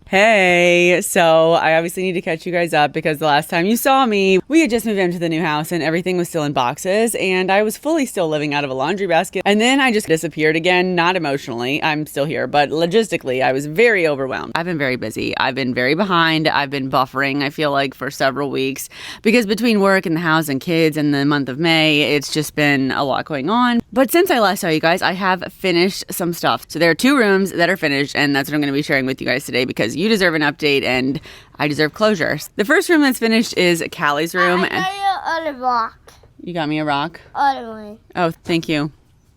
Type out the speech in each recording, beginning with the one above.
Hey, so I obviously need to catch you guys up because the last time you saw me, we had just moved into the new house and everything was still in boxes and I was fully still living out of a laundry basket. And then I just disappeared again, not emotionally, I'm still here, but logistically, I was very overwhelmed. I've been very busy. I've been very behind. I've been buffering, I feel like, for several weeks because between work and the house and kids and the month of May, it's just been a lot going on. But since I last saw you guys, I have finished some stuff. So there are 2 rooms that are finished and that's what I'm going to be sharing with you guys today because you deserve an update and I deserve closure. The first room that's finished is Callie's room. I got you a rock. You got me a rock? Otherwise. Oh, thank you.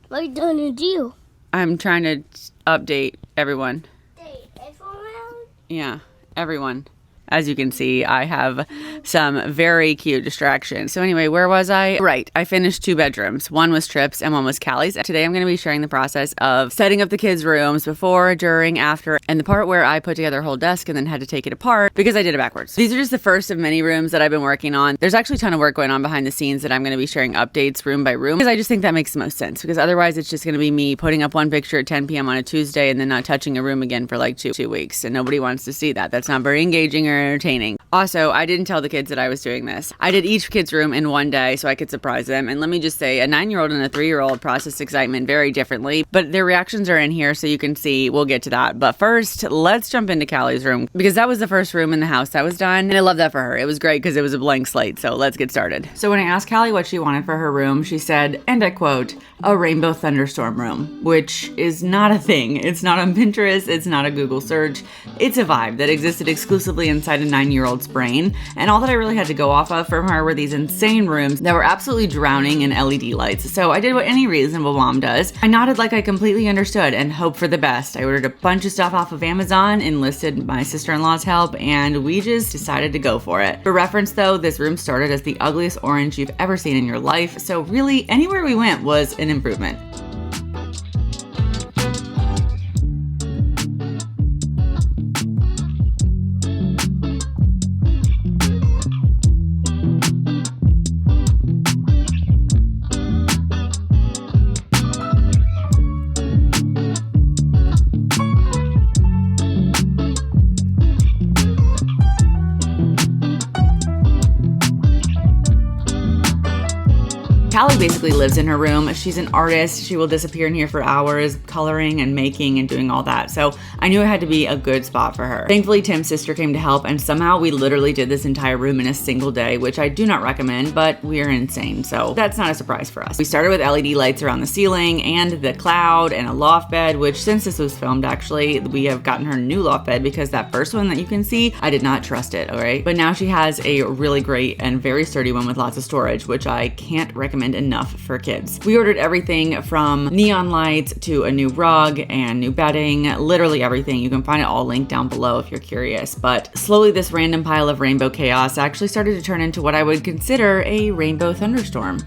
What are you going to do? I'm trying to update everyone. Everyone? Yeah, everyone. As you can see, I have some very cute distractions. So anyway, where was I? Right, I finished 2 bedrooms. One was Tripp's and one was Callie's. Today I'm going to be sharing the process of setting up the kids' rooms before, during, after, and the part where I put together a whole desk and then had to take it apart because I did it backwards. These are just the first of many rooms that I've been working on. There's actually a ton of work going on behind the scenes that I'm going to be sharing updates room by room because I just think that makes the most sense because otherwise it's just going to be me putting up one picture at 10 p.m. on a Tuesday and then not touching a room again for like two weeks. And nobody wants to see that. That's not very engaging or entertaining. Also, I didn't tell the kids that I was doing this. I did each kid's room in one day so I could surprise them. And let me just say, a 9-year-old and a 3-year-old process excitement very differently, but their reactions are in here so you can see. We'll get to that. But first, let's jump into Callie's room because that was the first room in the house that was done. And I love that for her. It was great because it was a blank slate. So let's get started. So when I asked Callie what she wanted for her room, she said, and I quote, a rainbow thunderstorm room, which is not a thing. It's not on Pinterest. It's not a Google search. It's a vibe that existed exclusively inside a 9-year-old's brain. And all that I really had to go off of from her were these insane rooms that were absolutely drowning in LED lights. So I did what any reasonable mom does. I nodded like I completely understood and hoped for the best. I ordered a bunch of stuff off of Amazon, enlisted my sister-in-law's help, and we just decided to go for it. For reference though, this room started as the ugliest orange you've ever seen in your life. So really, anywhere we went was an improvement. Callie basically lives in her room. She's an artist. She will disappear in here for hours, coloring and making and doing all that. So I knew it had to be a good spot for her. Thankfully, Tim's sister came to help and somehow we literally did this entire room in a single day, which I do not recommend, but we are insane. So that's not a surprise for us. We started with LED lights around the ceiling and the cloud and a loft bed, which since this was filmed, actually, we have gotten her a new loft bed because that first one that you can see, I did not trust it, all right? But now she has a really great and very sturdy one with lots of storage, which I can't recommend enough for kids. We ordered everything from neon lights to a new rug and new bedding, literally everything. You can find it all linked down below if you're curious. But slowly this random pile of rainbow chaos actually started to turn into what I would consider a rainbow thunderstorm.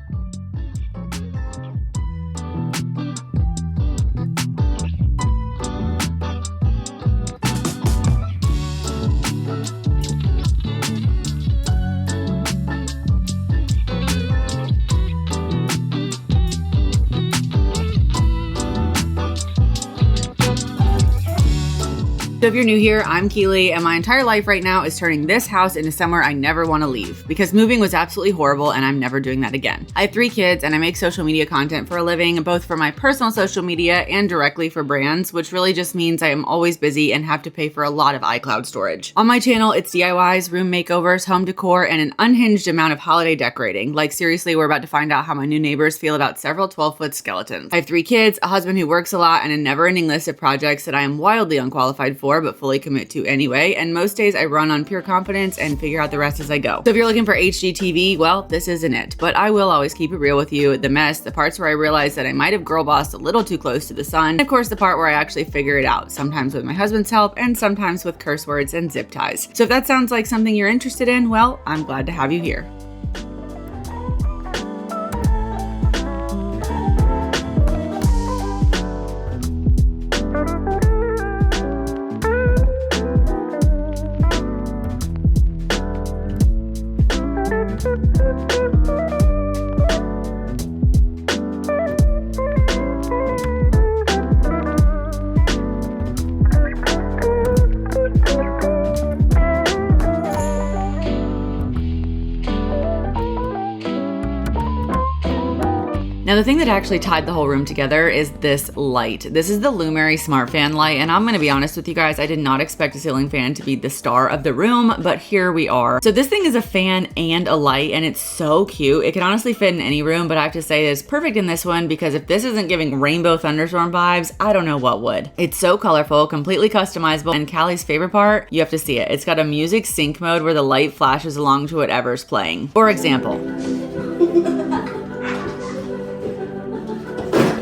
So if you're new here, I'm Callie, and my entire life right now is turning this house into somewhere I never want to leave because moving was absolutely horrible and I'm never doing that again. I have 3 kids and I make social media content for a living, both for my personal social media and directly for brands, which really just means I am always busy and have to pay for a lot of iCloud storage. On my channel, it's DIYs, room makeovers, home decor, and an unhinged amount of holiday decorating. Like seriously, we're about to find out how my new neighbors feel about several 12-foot skeletons. I have 3 kids, a husband who works a lot, and a never-ending list of projects that I am wildly unqualified for, but fully commit to anyway. And most days I run on pure confidence and figure out the rest as I go. So if you're looking for HD TV, well, this isn't it. But I will always keep it real with you. The mess, the parts where I realize that I might have girl bossed a little too close to the sun, and of course the part where I actually figure it out, sometimes with my husband's help and sometimes with curse words and zip ties. So if that sounds like something you're interested in, well, I'm glad to have you here. Now the thing that actually tied the whole room together is this light. This is the Lumary smart fan light, and I'm gonna be honest with you guys, I did not expect a ceiling fan to be the star of the room, but here we are. So this thing is a fan and a light, and it's so cute. It can honestly fit in any room, but I have to say it's perfect in this one because if this isn't giving rainbow thunderstorm vibes, I don't know what would. It's so colorful, completely customizable, and Callie's favorite part, you have to see it. It's got a music sync mode where the light flashes along to whatever's playing. For example.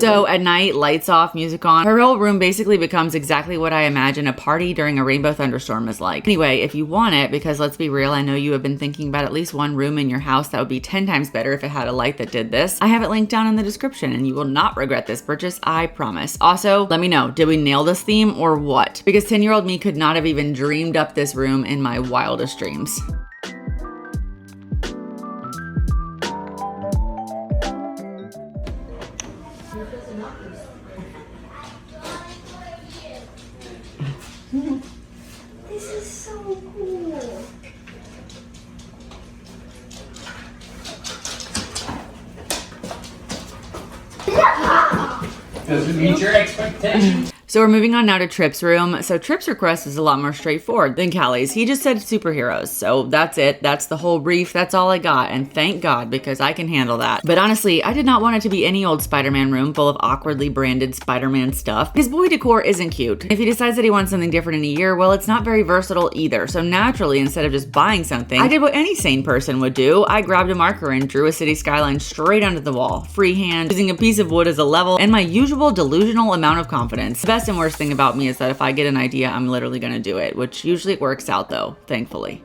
So at night, lights off, music on. Her whole room basically becomes exactly what I imagine a party during a rainbow thunderstorm is like. Anyway, if you want it, because let's be real, I know you have been thinking about at least one room in your house that would be 10 times better if it had a light that did this. I have it linked down in the description and you will not regret this purchase, I promise. Also, let me know, did we nail this theme or what? Because 10-year-old me could not have even dreamed up this room in my wildest dreams. This is so cool. Does it meet your expectations? So we're moving on now to Tripp's room. So Tripp's request is a lot more straightforward than Callie's. He just said superheroes. So that's it. That's the whole brief. That's all I got. And thank God, because I can handle that. But honestly, I did not want it to be any old Spider-Man room full of awkwardly branded Spider-Man stuff. His boy decor isn't cute. If he decides that he wants something different in a year, well, it's not very versatile either. So naturally, instead of just buying something, I did what any sane person would do. I grabbed a marker and drew a city skyline straight onto the wall, freehand, using a piece of wood as a level, and my usual delusional amount of confidence. The best and worst thing about me is that if I get an idea, I'm literally gonna do it, which usually works out though, thankfully.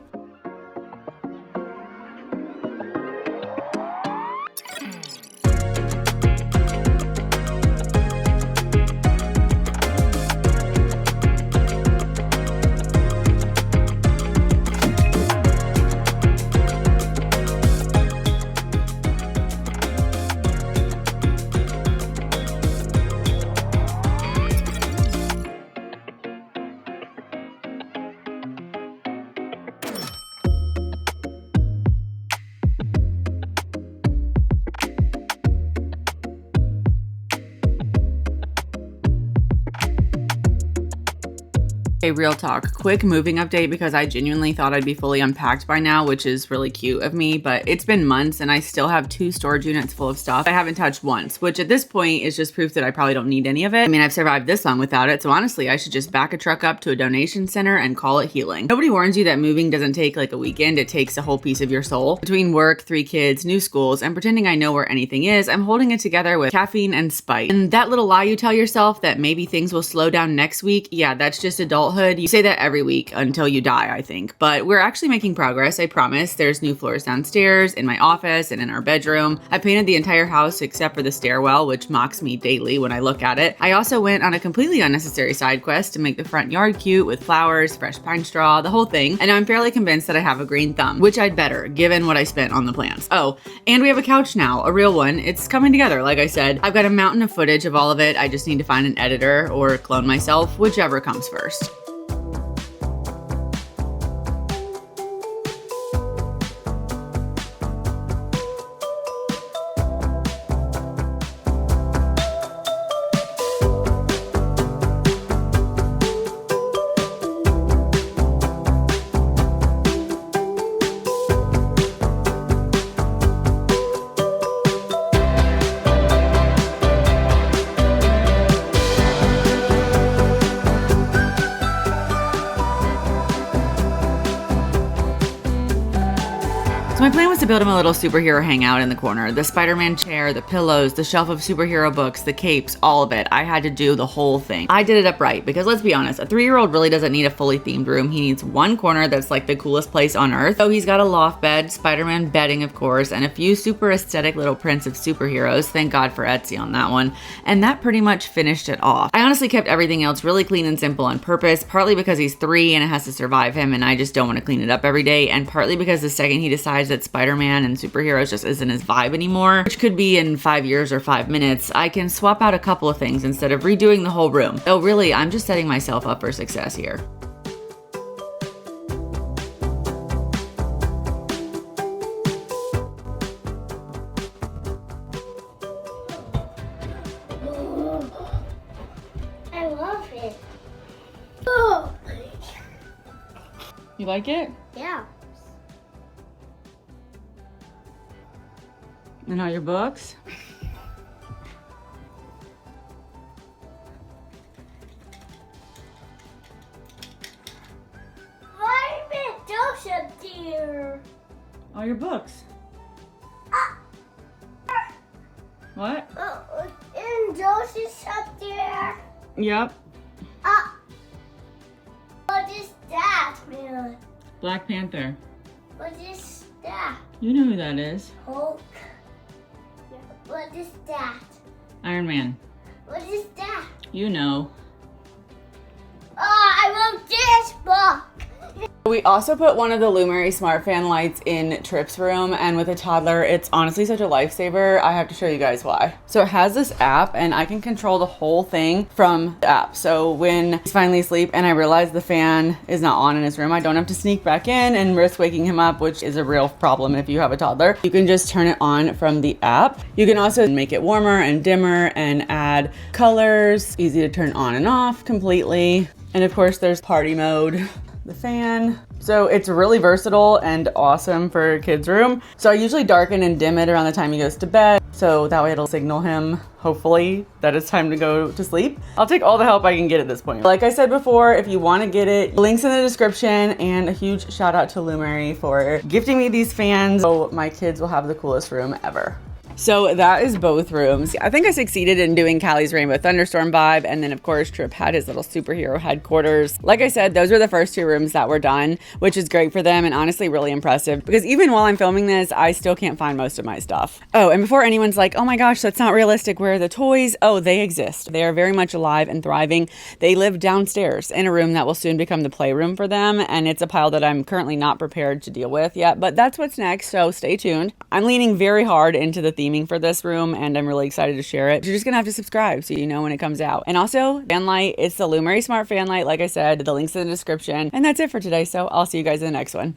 Okay, real talk, quick moving update because I genuinely thought I'd be fully unpacked by now, which is really cute of me, but it's been months and I still have 2 storage units full of stuff I haven't touched once, which at this point is just proof that I probably don't need any of it. I mean, I've survived this long without it, so honestly, I should just back a truck up to a donation center and call it healing. Nobody warns you that moving doesn't take like a weekend, it takes a whole piece of your soul. Between work, 3 kids, new schools, and pretending I know where anything is, I'm holding it together with caffeine and spite. And that little lie you tell yourself that maybe things will slow down next week, yeah, that's just adulthood. You say that every week until you die, I think. But we're actually making progress, I promise. There's new floors downstairs, in my office, and in our bedroom. I painted the entire house except for the stairwell, which mocks me daily when I look at it. I also went on a completely unnecessary side quest to make the front yard cute with flowers, fresh pine straw, the whole thing. And I'm fairly convinced that I have a green thumb, which I'd better, given what I spent on the plants. Oh, and we have a couch now, a real one. It's coming together, like I said. I've got a mountain of footage of all of it. I just need to find an editor or clone myself, whichever comes first. So my plan was to build him a little superhero hangout in the corner. The Spider-Man chair, the pillows, the shelf of superhero books, the capes, all of it. I had to do the whole thing. I did it up right because let's be honest, a 3-year-old really doesn't need a fully themed room. He needs one corner that's like the coolest place on earth. So he's got a loft bed, Spider-Man bedding of course, and a few super aesthetic little prints of superheroes. Thank God for Etsy on that one. And that pretty much finished it off. I honestly kept everything else really clean and simple on purpose, partly because he's 3 and it has to survive him and I just don't want to clean it up every day, and partly because the second he decides that Spider-Man and superheroes just isn't his vibe anymore, which could be in 5 years or 5 minutes, I can swap out a couple of things instead of redoing the whole room. Oh really, I'm just setting myself up for success here. You like it? Yeah. And all your books? Why is those up there? All your books. What? And those is up there. Yep. What is that, man? Black Panther. What is that? You know who that is. Hulk. What is that? Iron Man. What is that? You know. Oh, I love this book. We also put one of the Lumary smart fan lights in Tripp's room, and with a toddler, it's honestly such a lifesaver. I have to show you guys why. So it has this app, and I can control the whole thing from the app. So when he's finally asleep and I realize the fan is not on in his room, I don't have to sneak back in and risk waking him up, which is a real problem if you have a toddler. You can just turn it on from the app. You can also make it warmer and dimmer and add colors. Easy to turn on and off completely. And of course, there's party mode. The fan. So it's really versatile and awesome for a kid's room. So I usually darken and dim it around the time he goes to bed. So that way it'll signal him, hopefully, that it's time to go to sleep. I'll take all the help I can get at this point. Like I said before, if you want to get it, links in the description, and a huge shout out to Lumary for gifting me these fans. So my kids will have the coolest room ever. So that is both rooms. I think I succeeded in doing Callie's Rainbow Thunderstorm vibe. And then of course, Tripp had his little superhero headquarters. Like I said, those were the first 2 rooms that were done, which is great for them and honestly really impressive because even while I'm filming this, I still can't find most of my stuff. Oh, and before anyone's like, oh my gosh, that's not realistic. Where are the toys? Oh, they exist. They are very much alive and thriving. They live downstairs in a room that will soon become the playroom for them. And it's a pile that I'm currently not prepared to deal with yet, but that's what's next. So stay tuned. I'm leaning very hard into the theming for this room and I'm really excited to share it. You're just gonna have to subscribe so you know when it comes out. And also fan light, it's the Lumary Smart Fan Light. Like I said, the link's in the description. And that's it for today. So I'll see you guys in the next one.